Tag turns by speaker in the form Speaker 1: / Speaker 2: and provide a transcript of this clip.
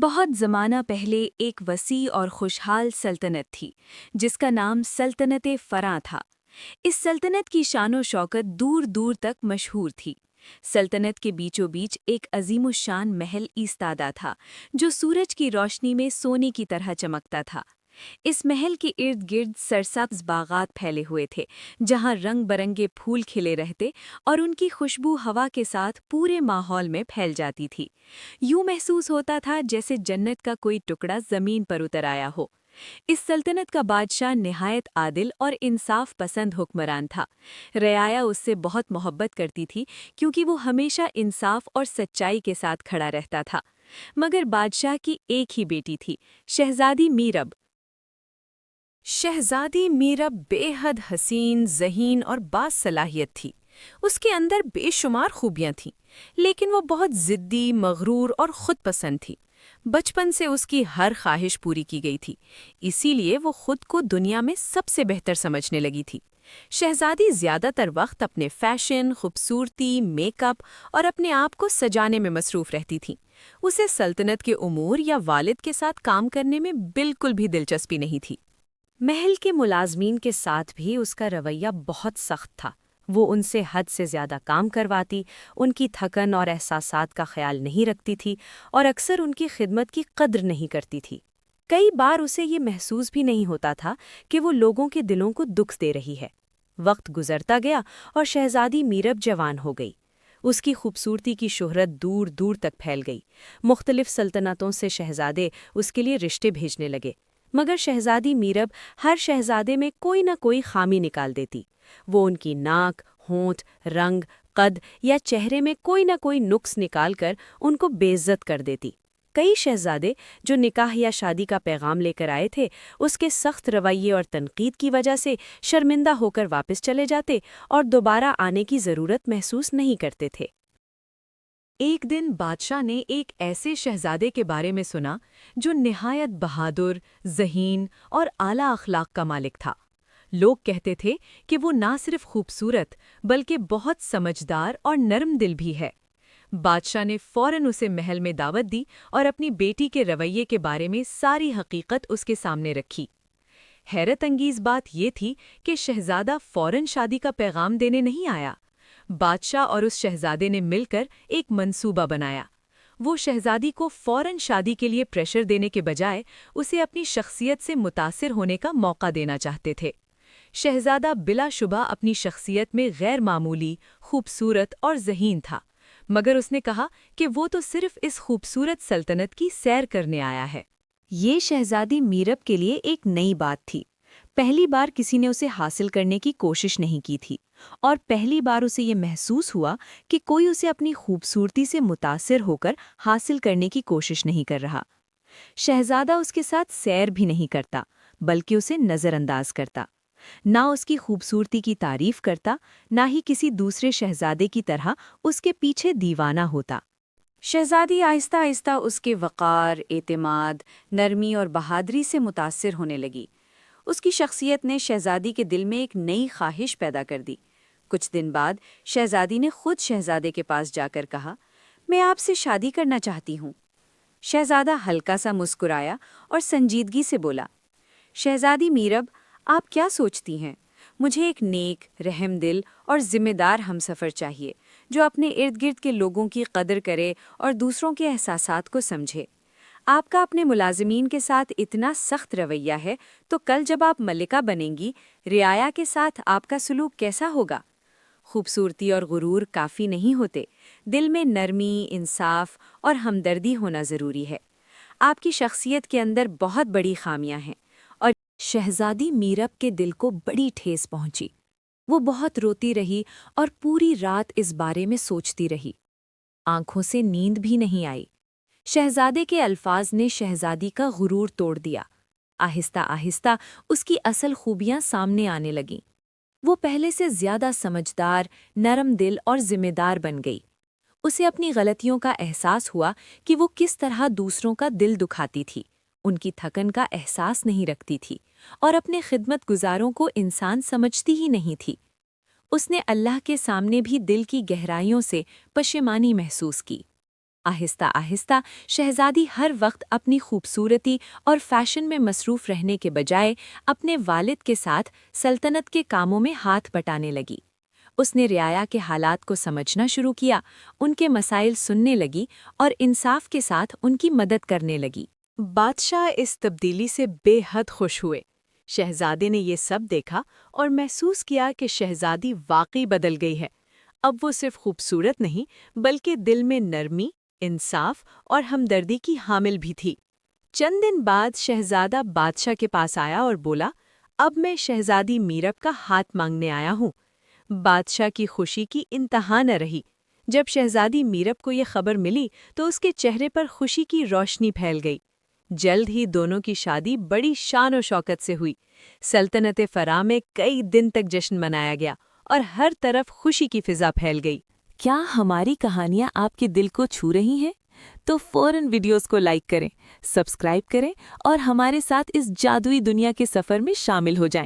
Speaker 1: بہت زمانہ پہلے ایک وسیع اور خوشحال سلطنت تھی جس کا نام سلطنت فراں تھا۔ اس سلطنت کی شان و شوکت دور دور تک مشہور تھی۔ سلطنت کے بیچوں بیچ ایک عظیم الشان محل ایستادہ تھا جو سورج کی روشنی میں سونے کی طرح چمکتا تھا۔ اس محل کے ارد گرد سرسبز باغات پھیلے ہوئے تھے جہاں رنگ برنگے پھول کھلے رہتے اور ان کی خوشبو ہوا کے ساتھ پورے ماحول میں پھیل جاتی تھی۔ یوں محسوس ہوتا تھا جیسے جنت کا کوئی ٹکڑا زمین پر اتر آیا ہو۔ اس سلطنت کا بادشاہ نہایت عادل اور انصاف پسند حکمران تھا۔ رعایا اس سے بہت محبت کرتی تھی کیونکہ وہ ہمیشہ انصاف اور سچائی کے ساتھ کھڑا رہتا تھا۔ مگر بادشاہ کی ایک ہی بیٹی تھی، شہزادی میرب۔
Speaker 2: شہزادی میرب بے حد حسین، ذہین اور باصلاحیت تھی۔ اس کے اندر بے شمار خوبیاں تھیں، لیکن وہ بہت ضدی، مغرور اور خود پسند تھی۔ بچپن سے اس کی ہر خواہش پوری کی گئی تھی، اسی لیے وہ خود کو دنیا میں سب سے بہتر سمجھنے لگی تھی۔ شہزادی زیادہ تر وقت اپنے فیشن، خوبصورتی، میک اپ اور اپنے آپ کو سجانے میں مصروف رہتی تھی۔ اسے سلطنت کے امور یا والد کے ساتھ کام کرنے میں بالکل بھی دلچسپی نہیں تھی۔ محل کے ملازمین کے ساتھ بھی اس کا رویہ بہت سخت تھا۔ وہ ان سے حد سے زیادہ کام کرواتی، ان کی تھکن اور احساسات کا خیال نہیں رکھتی تھی اور اکثر ان کی خدمت کی قدر نہیں کرتی تھی۔ کئی بار اسے یہ محسوس بھی نہیں ہوتا تھا کہ وہ لوگوں کے دلوں کو دکھ دے رہی ہے۔ وقت گزرتا گیا اور شہزادی میرب جوان ہو گئی۔ اس کی خوبصورتی کی شہرت دور دور تک پھیل گئی۔ مختلف سلطنتوں سے شہزادے اس کے لیے رشتے بھیجنے لگے، مگر شہزادی میرب ہر شہزادے میں کوئی نہ کوئی خامی نکال دیتی۔ وہ ان کی ناک، ہونٹ، رنگ، قد یا چہرے میں کوئی نہ کوئی نقص نکال کر ان کو بے عزت کر دیتی۔ کئی شہزادے جو نکاح یا شادی کا پیغام لے کر آئے تھے، اس کے سخت رویے اور تنقید کی وجہ سے شرمندہ ہو کر واپس چلے جاتے اور دوبارہ آنے کی ضرورت محسوس نہیں کرتے تھے۔ ایک دن بادشاہ نے ایک ایسے شہزادے کے بارے میں سنا جو نہایت بہادر، ذہین اور اعلیٰ اخلاق کا مالک تھا۔ لوگ کہتے تھے کہ وہ نہ صرف خوبصورت بلکہ بہت سمجھدار اور نرم دل بھی ہے۔ بادشاہ نے فوراً اسے محل میں دعوت دی اور اپنی بیٹی کے رویے کے بارے میں ساری حقیقت اس کے سامنے رکھی۔ حیرت انگیز بات یہ تھی کہ شہزادہ فوراً شادی کا پیغام دینے نہیں آیا۔ بادشاہ اور اس شہزادے نے مل کر ایک منصوبہ بنایا۔ وہ شہزادی کو فوراً شادی کے لیے پریشر دینے کے بجائے اسے اپنی شخصیت سے متاثر ہونے کا موقع دینا چاہتے تھے۔ شہزادہ بلا شبہ اپنی شخصیت میں غیر معمولی، خوبصورت اور ذہین تھا، مگر اس نے کہا کہ وہ تو صرف اس خوبصورت سلطنت کی سیر کرنے آیا ہے۔
Speaker 1: یہ شہزادی میرب کے لیے ایک نئی بات تھی۔ پہلی بار کسی نے اسے حاصل کرنے کی کوشش نہیں کی تھی، اور پہلی بار اسے یہ محسوس ہوا کہ کوئی اسے اپنی خوبصورتی سے متاثر ہو کر حاصل کرنے کی کوشش نہیں کر رہا۔ شہزادہ اس کے ساتھ سیر بھی نہیں کرتا بلکہ اسے نظر انداز کرتا، نہ اس کی خوبصورتی کی تعریف کرتا، نہ ہی کسی دوسرے شہزادے کی طرح اس کے پیچھے دیوانہ ہوتا۔ شہزادی آہستہ آہستہ اس کے وقار، اعتماد، نرمی اور بہادری سے متاثر ہونے لگی۔ اس کی شخصیت نے شہزادی کے دل میں ایک نئی خواہش پیدا کر دی۔ کچھ دن بعد شہزادی نے خود شہزادے کے پاس جا کر کہا، میں آپ سے شادی کرنا چاہتی ہوں۔ شہزادہ ہلکا سا مسکرایا اور سنجیدگی سے بولا، شہزادی میرب، آپ کیا سوچتی ہیں؟ مجھے ایک نیک، رحم دل اور ذمہ دار ہمسفر چاہیے جو اپنے ارد گرد کے لوگوں کی قدر کرے اور دوسروں کے احساسات کو سمجھے۔ آپ کا اپنے ملازمین کے ساتھ اتنا سخت رویہ ہے تو کل جب آپ ملکہ بنیں گی، رعایا کے ساتھ آپ کا سلوک کیسا ہوگا؟ خوبصورتی اور غرور کافی نہیں ہوتے، دل میں نرمی، انصاف اور ہمدردی ہونا ضروری ہے۔ آپ کی شخصیت کے اندر بہت بڑی خامیاں ہیں۔ اور شہزادی میرب کے دل کو بڑی ٹھیس پہنچی۔ وہ بہت روتی رہی اور پوری رات اس بارے میں سوچتی رہی۔ آنکھوں سے نیند بھی نہیں آئی۔ شہزادے کے الفاظ نے شہزادی کا غرور توڑ دیا۔ آہستہ آہستہ اس کی اصل خوبیاں سامنے آنے لگیں۔ وہ پہلے سے زیادہ سمجھدار، نرم دل اور ذمہ دار بن گئی۔ اسے اپنی غلطیوں کا احساس ہوا کہ وہ کس طرح دوسروں کا دل دکھاتی تھی، ان کی تھکن کا احساس نہیں رکھتی تھی اور اپنے خدمت گزاروں کو انسان سمجھتی ہی نہیں تھی۔ اس نے اللہ کے سامنے بھی دل کی گہرائیوں سے پشیمانی محسوس کی۔ آہستہ آہستہ شہزادی ہر وقت اپنی خوبصورتی اور فیشن میں مصروف رہنے کے بجائے اپنے والد کے ساتھ سلطنت کے کاموں میں ہاتھ بٹانے لگی۔ اس نے رعایا کے حالات کو سمجھنا شروع کیا، ان کے مسائل سننے لگی اور انصاف کے ساتھ ان کی مدد کرنے لگی۔
Speaker 2: بادشاہ اس تبدیلی سے بے حد خوش ہوئے۔ شہزادے نے یہ سب دیکھا اور محسوس کیا کہ شہزادی واقعی بدل گئی ہے۔ اب وہ صرف خوبصورت نہیں بلکہ دل میں نرمی، انصاف اور ہمدردی کی حامل بھی تھی۔ چند دن بعد شہزادہ بادشاہ کے پاس آیا اور بولا، اب میں شہزادی میرب کا ہاتھ مانگنے آیا ہوں۔ بادشاہ کی خوشی کی انتہا نہ رہی۔ جب شہزادی میرب کو یہ خبر ملی تو اس کے چہرے پر خوشی کی روشنی پھیل گئی۔ جلد ہی دونوں کی شادی بڑی شان و شوکت سے ہوئی۔ سلطنت فراں میں کئی دن تک جشن منایا گیا اور ہر طرف خوشی کی فضا پھیل گئی۔
Speaker 1: کیا ہماری کہانیاں آپ کے دل کو چھو رہی ہیں؟ تو فوراً ویڈیوز کو لائک کریں، سبسکرائب کریں اور ہمارے ساتھ اس جادوئی دنیا کے سفر میں شامل ہو جائیں۔